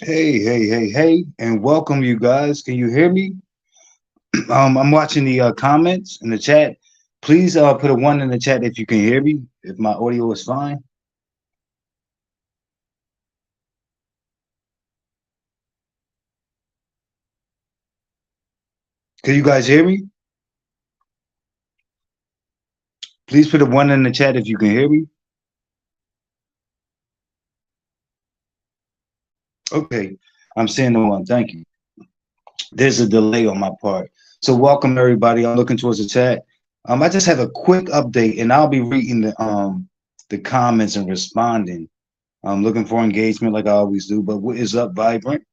Hey, and welcome you guys. Can you hear me? I'm watching the comments in the chat. Please put a one in the chat if you can hear me, if my audio is fine. Can you guys hear me? Please put a one in the chat if you can hear me. Okay, I'm seeing the one. Thank you. There's a delay on my part. So welcome everybody. I'm looking towards the chat. I just have a quick update, and I'll be reading the comments and responding. I'm looking for engagement like I always do. But what is up, Vibrant?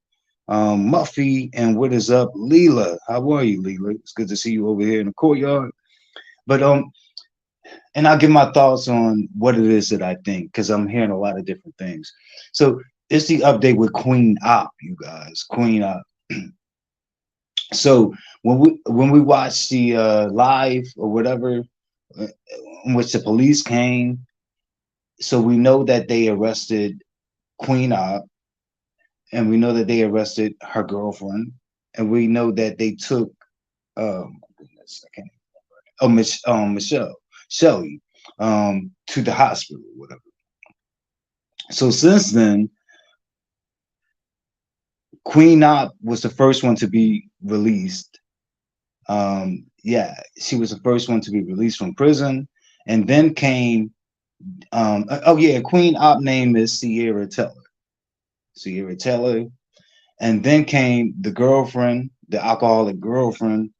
Muffy, and what is up, Leela? How are you, Leela? It's good to see you over here in the courtyard. But and I'll give my thoughts on what it is that I think because I'm hearing a lot of different things. So it's the update with Queen Op, you guys. Queen Op. So when we watched the live or whatever, in which the police came, so we know that they arrested Queen Op, and we know that they arrested her girlfriend, and we know that they took my goodness, I can't. Michelle, Shelley, to the hospital, whatever. So since then, Queen Op was the first one to be released. Yeah, she was the first one to be released from prison, and then came. Oh yeah, Queen Op name is Sierra Teller. Sierra Teller, and then came the girlfriend, the alcoholic girlfriend.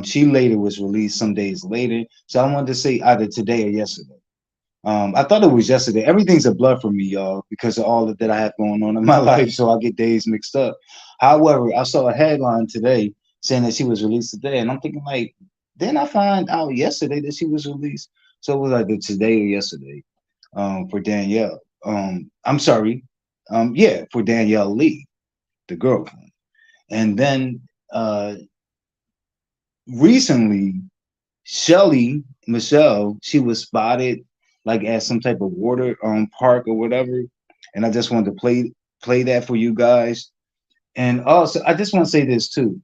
She later was released some days later. So I wanted to say either today or yesterday. I thought it was yesterday. Everything's a blur for me, y'all, because of all that I have going on in my life. So I get days mixed up. However, I saw a headline today saying that she was released today, and I'm thinking like, didn't I find out yesterday that she was released? So it was like the today or yesterday for Danielle. I'm sorry. Yeah, for Danielle Lee, the girlfriend. And then recently, Michelle, she was spotted like at some type of water park or whatever. And I just wanted to play that for you guys. And also, I just want to say this too.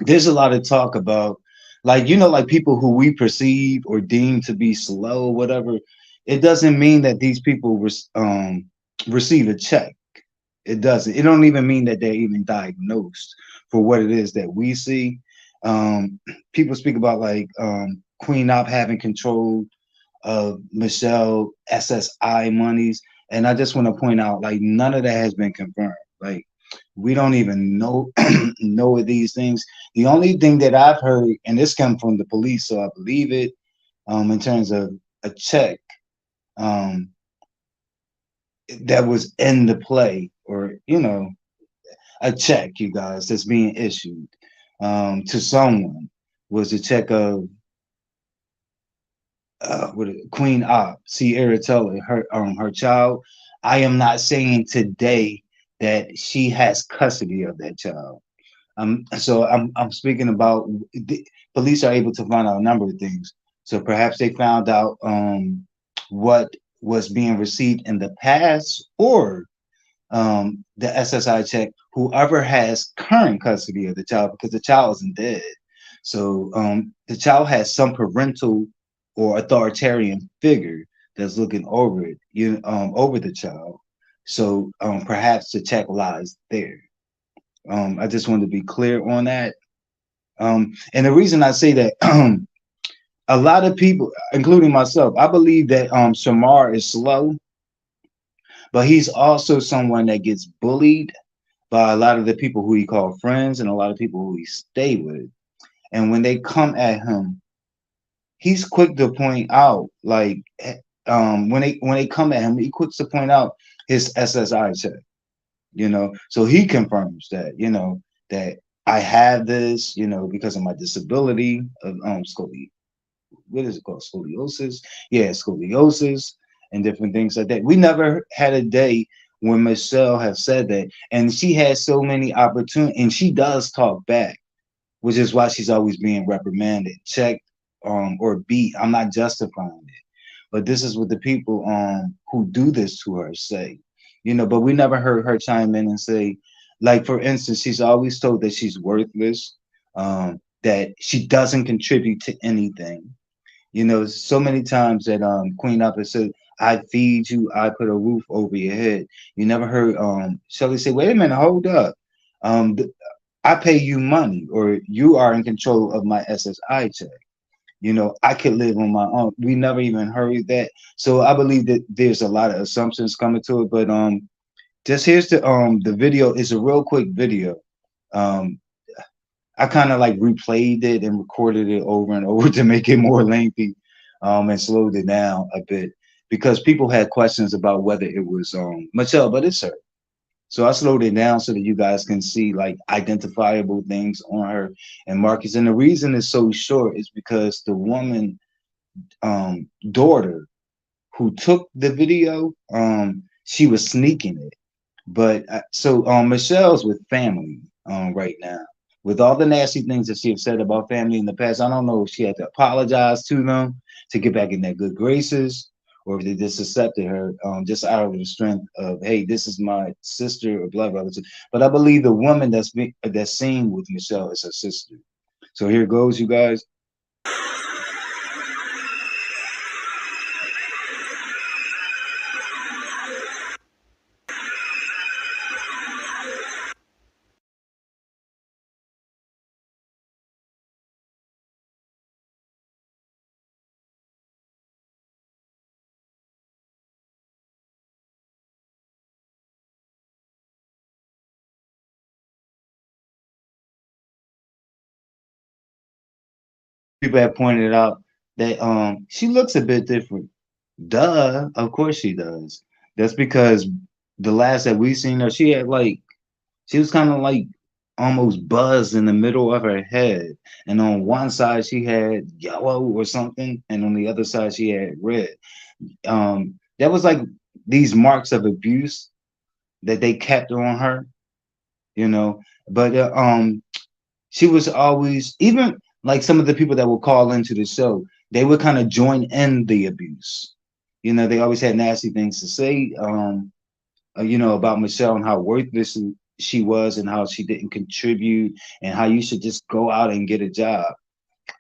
There's a lot of talk about like people who we perceive or deem to be slow or whatever. It doesn't mean that these people receive a check. It doesn't. It don't even mean that they're even diagnosed for what it is that we see. People speak about like Queen Op having control of Michelle SSI monies, and I just want to point out like none of that has been confirmed. Like we don't even know know of these things. The only thing that I've heard, and this comes from the police, so I believe it, in terms of a check um, that was in the play, or a check, you guys, that's being issued to someone was a check of Queen Op, Sierra Teller, her child. I am not saying today that she has custody of that child. I'm speaking about the police are able to find out a number of things. So perhaps they found out what was being received in the past, or the SSI check whoever has current custody of the child, because the child isn't dead. So the child has some parental or authoritarian figure that's looking over it, over the child. So perhaps the check lies there. I just wanted to be clear on that. And the reason I say that, a lot of people, including myself, I believe that Shamar is slow, but he's also someone that gets bullied by a lot of the people who he called friends and a lot of people who he stayed with. And when they come at him, he's quick to point out, like, when they come at him, he quick to point out his SSI check. So he confirms that, that I have this, because of my disability of what is it called? Scoliosis. Yeah, scoliosis and different things like that. We never had a day when Michelle has said that. And she has so many opportunities, and she does talk back, which is why she's always being reprimanded, checked, or beat. I'm not justifying it. But this is what the people who do this to her say. But we never heard her chime in and say, like, for instance, she's always told that she's worthless, that she doesn't contribute to anything. So many times that Queen Appa said, I feed you, I put a roof over your head. You never heard Shelly say, wait a minute, hold up. th- I pay you money, or you are in control of my SSI check. I could live on my own. We never even heard that. So I believe that there's a lot of assumptions coming to it. But just here's the video. It's a real quick video. Um I kind of like replayed it and recorded it over and over to make it more lengthy, and slowed it down a bit because people had questions about whether it was Michelle, but it's her. So I slowed it down so that you guys can see like identifiable things on her and Marcus. And the reason it's so short is because the woman daughter who took the video, she was sneaking it. But Michelle's with family right now. With all the nasty things that she have said about family in the past, I don't know if she had to apologize to them to get back in their good graces, or if they just accepted her just out of the strength of, hey, this is my sister or blood relative. But I believe the woman that's seen with Michelle is her sister. So here goes, you guys. People have pointed out that she looks a bit different. Duh, of course she does. That's because the last that we seen her, she was kind of like almost buzzed in the middle of her head, and on one side she had yellow or something, and on the other side she had red. That was like these marks of abuse that they kept on her, you know. But she was always, even like some of the people that would call into the show, they would kind of join in the abuse. They always had nasty things to say, about Michelle and how worthless she was and how she didn't contribute and how you should just go out and get a job.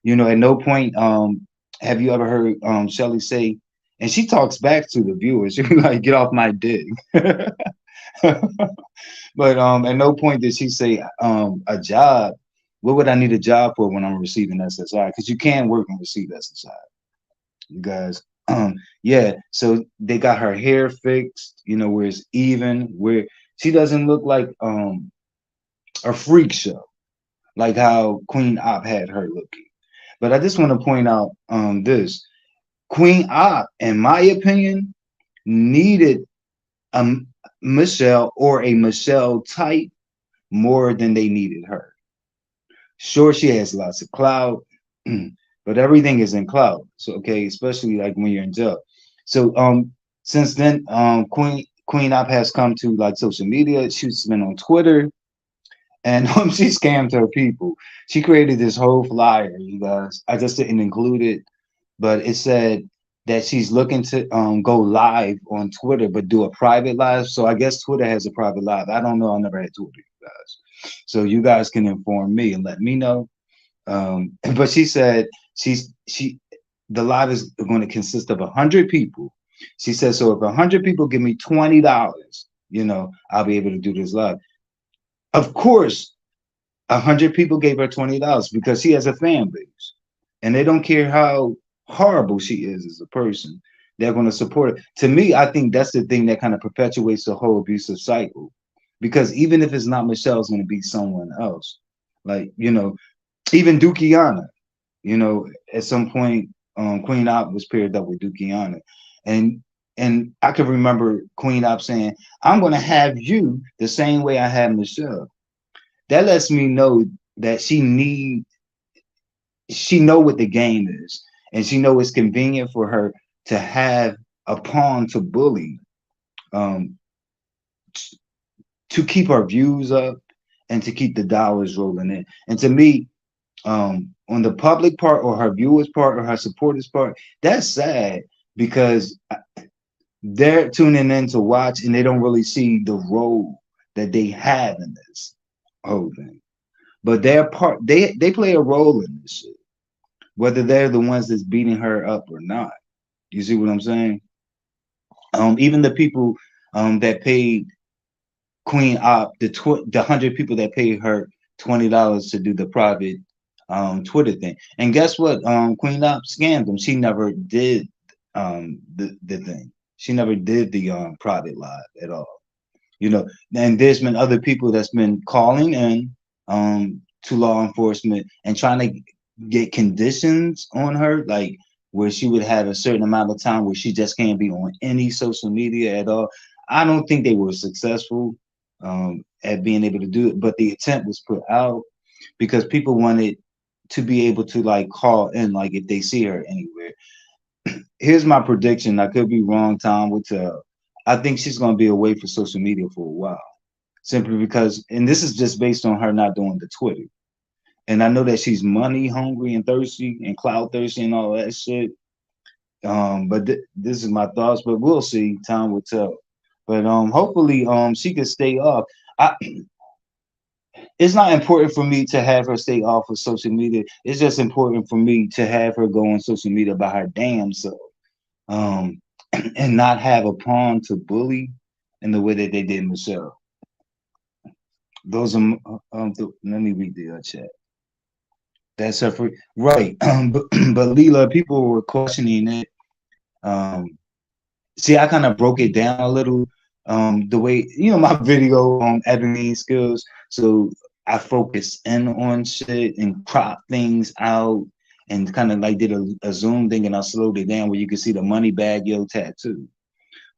At no point have you ever heard Shelly say, and she talks back to the viewers, she be like, get off my dick. But at no point did she say a job. What would I need a job for when I'm receiving SSI? Because you can work and receive SSI, you guys. Yeah, so they got her hair fixed, where it's even, where she doesn't look like a freak show, like how Queen Op had her looking. But I just want to point out this. Queen Op, in my opinion, needed a Michelle or a Michelle type more than they needed her. Sure, she has lots of clout, but everything is in clout. So okay, especially like when you're in jail. So since then, Queen Op has come to like social media. She's been on Twitter, and she scammed her people. She created this whole flyer, you guys. I just didn't include it, but it said that she's looking to go live on Twitter, but do a private live. So I guess Twitter has a private live. I don't know. I never had Twitter, you guys. So you guys can inform me and let me know. But she said she the live is going to consist of 100 people. She said, so if 100 people give me $20, I'll be able to do this live. Of course, 100 people gave her $20 because she has a fan base, and they don't care how horrible she is as a person. They're going to support her. To me, I think that's the thing that kind of perpetuates the whole abusive cycle, because even if it's not Michelle, it's going to be someone else. Like, even Dukiana, at some point, Queen Op was paired up with Dukiana, and I can remember Queen Op saying, "I'm going to have you the same way I had Michelle." That lets me know that she know what the game is, and she know it's convenient for her to have a pawn to bully, um, to keep her views up and to keep the dollars rolling in. And to me, on the public part or her viewers part or her supporters part, that's sad because they're tuning in to watch and they don't really see the role that they have in this whole thing. But they're part they play a role in this shit, whether they're the ones that's beating her up or not. You see what I'm saying? Even the people that paid Queen Op, the 100 people that paid her $20 to do the private Twitter thing. And guess what? Queen Op scammed them. She never did the thing. She never did the private live at all. And there's been other people that's been calling in to law enforcement and trying to get conditions on her, like where she would have a certain amount of time where she just can't be on any social media at all. I don't think they were successful at being able to do it, but the attempt was put out because people wanted to be able to like call in, like if they see her anywhere. Here's my prediction. I could be wrong. Tom would tell. I think she's going to be away from social media for a while, simply because, and this is just based on her not doing the Twitter. And I know that she's money hungry and thirsty and cloud thirsty and all that shit. But this is my thoughts, but we'll see. Time will tell. But hopefully she can stay off. I It's not important for me to have her stay off of social media. It's just important for me to have her go on social media by her damn self. Um and not have a pawn to bully in the way that they did Michelle. Those are let me read the chat. That's her for right. But Leela, people were questioning it. Um, See, I kind of broke it down a little. The way my video editing skills. So I focused in on shit and crop things out and kind of like did a zoom thing and I slowed it down where you can see the money bag yo tattoo.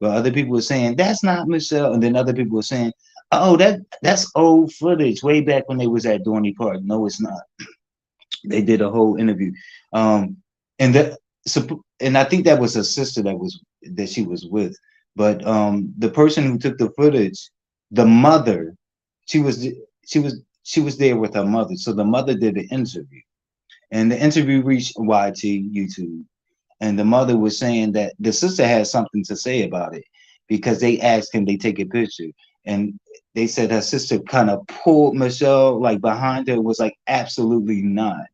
But other people were saying that's not Michelle, and then other people were saying, "Oh, that's old footage, way back when they was at Dorney Park." No, it's not. They did a whole interview, and that and I think that was a sister that she was with. But the person who took the footage, the mother, she was she was there with her mother. So the mother did the interview, and the interview reached YT YouTube. And the mother was saying that the sister had something to say about it because they asked, can they take a picture? And they said her sister kind of pulled Michelle like behind her, was like, absolutely not,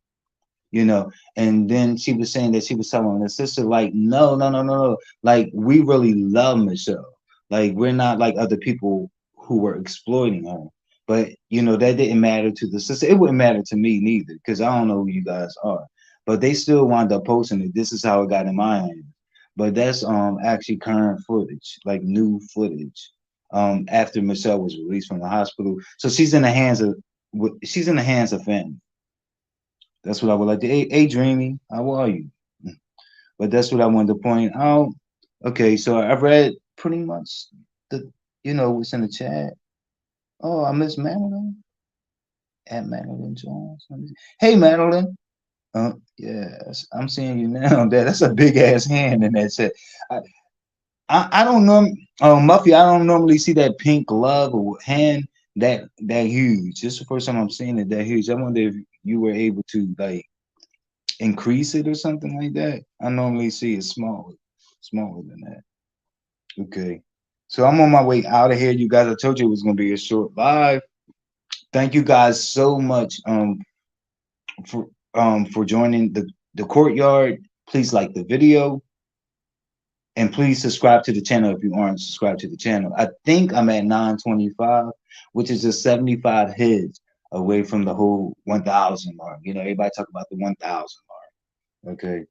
you know. And then she was saying that she was telling the sister, like, no, no, no, no, no. Like, we really love Michelle. Like, we're not like other people who were exploiting her. But, that didn't matter to the sister. It wouldn't matter to me neither, because I don't know who you guys are. But they still wound up posting it. This is how it got in my hand. But that's actually current footage, like new footage. After Michelle was released from the hospital. So she's in the hands of family. That's what I would like to. Hey, Dreamy, how are you? But that's what I wanted to point out. Okay, so I've read pretty much what's in the chat. Oh, I miss Madeline at Madeline Jones. Hey, Madeline. Yes, I'm seeing you now. That's a big ass hand in that chat. I don't know, Muffy. I don't normally see that pink glove or hand that huge. This is the first time I'm seeing it that huge. I wonder if you were able to like increase it or something like that. I normally see it smaller than that. Okay. So I'm on my way out of here, you guys. I told you it was gonna be a short live. Thank you guys so much for joining the courtyard. Please like the video and please subscribe to the channel if you aren't subscribed to the channel. I think I'm at 925, which is just 75 heads away from the whole 1,000 mark. You know, everybody talk about the 1,000 mark. Okay.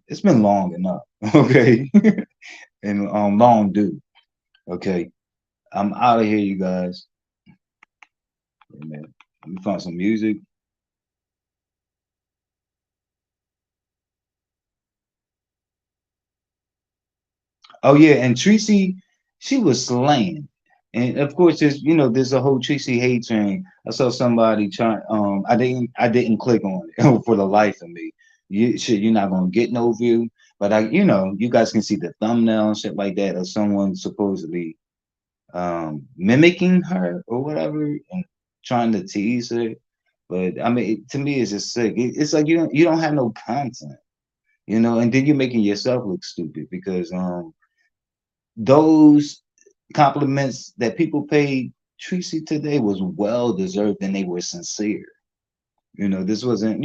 It's been long enough. Okay. And long due. Okay. I'm out of here, you guys. Wait a minute. Let me find some music. Oh yeah, and Tracy, she was slaying. And of course, there's a whole Tracy hate train. I saw somebody trying. I didn't click on it for the life of me. You're not gonna get no view. But you guys can see the thumbnail and shit like that of someone supposedly mimicking her or whatever and trying to tease her. But I mean, to me, it's just sick. It's like you don't have no content, and then you're making yourself look stupid because those compliments that people paid Tracy today was well deserved and they were sincere. This wasn't,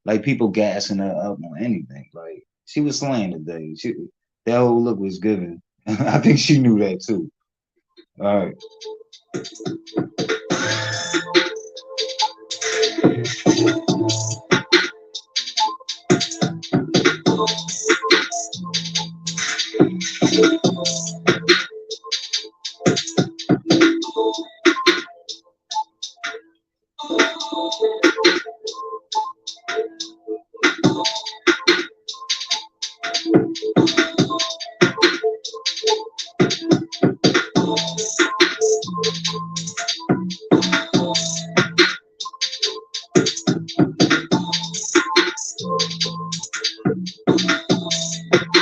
like people gassing her up on anything. Like she was slaying today. That whole look was given. I think she knew that too. All right.